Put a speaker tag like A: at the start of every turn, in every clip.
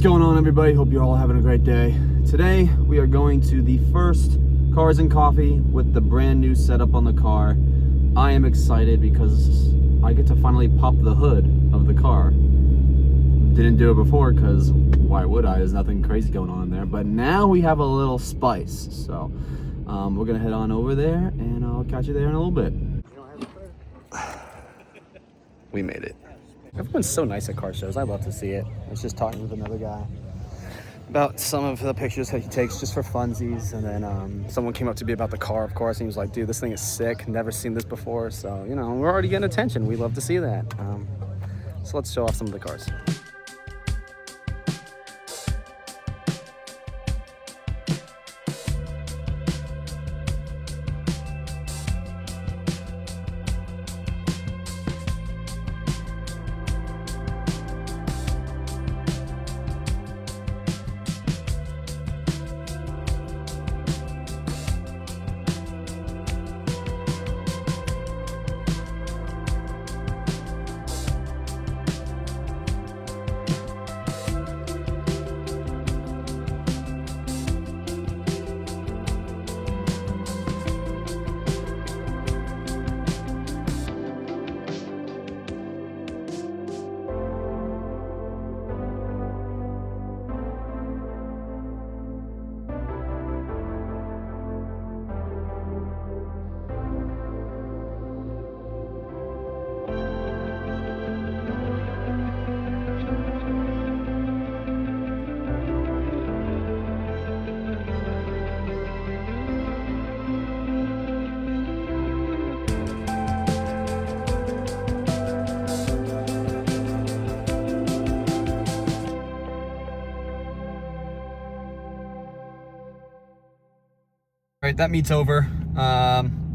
A: What's going on, everybody? Hope you're all having a great day. Today we are going to the first Cars and Coffee with the brand new setup on the car. I am excited because I get to finally pop the hood of the car. Didn't do it before because why would I? There's nothing crazy going on in there. But now we have a little spice. So we're gonna head on over there and I'll catch you there in a little bit. We made it. Everyone's so nice at car shows. I love to see it. I was just talking with another guy about some of the pictures that he takes just for funsies, and then someone came up to me about the car, of course, and he was like, dude, this thing is sick, never seen this before. So, you know, we're already getting attention. We love to see that. So let's show off some of the cars. All right, that meet's over.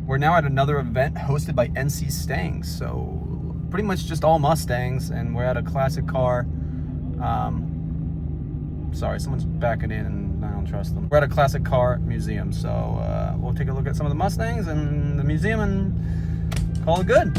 A: We're now at another event hosted by NC Stangs. So pretty much just all Mustangs, and we're at a classic car. Sorry, someone's backing in and I don't trust them. We're at a classic car museum. So we'll take a look at some of the Mustangs and the museum and call it good.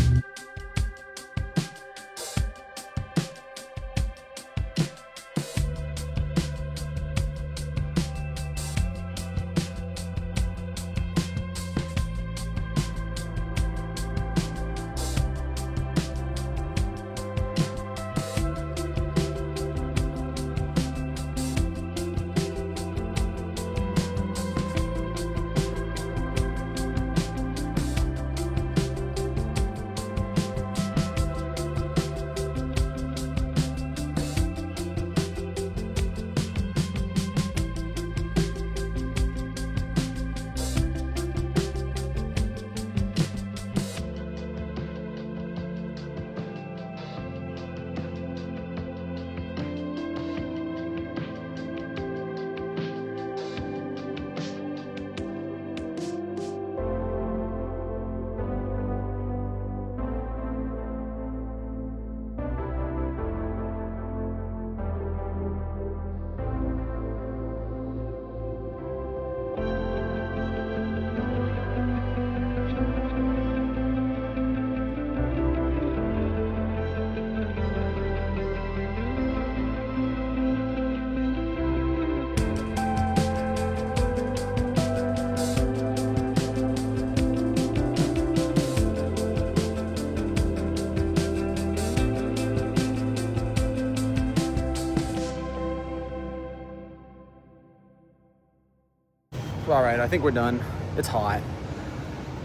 A: All right, I think we're done. It's hot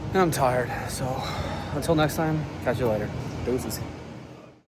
A: and I'm tired. So until next time, catch you later. Deuces.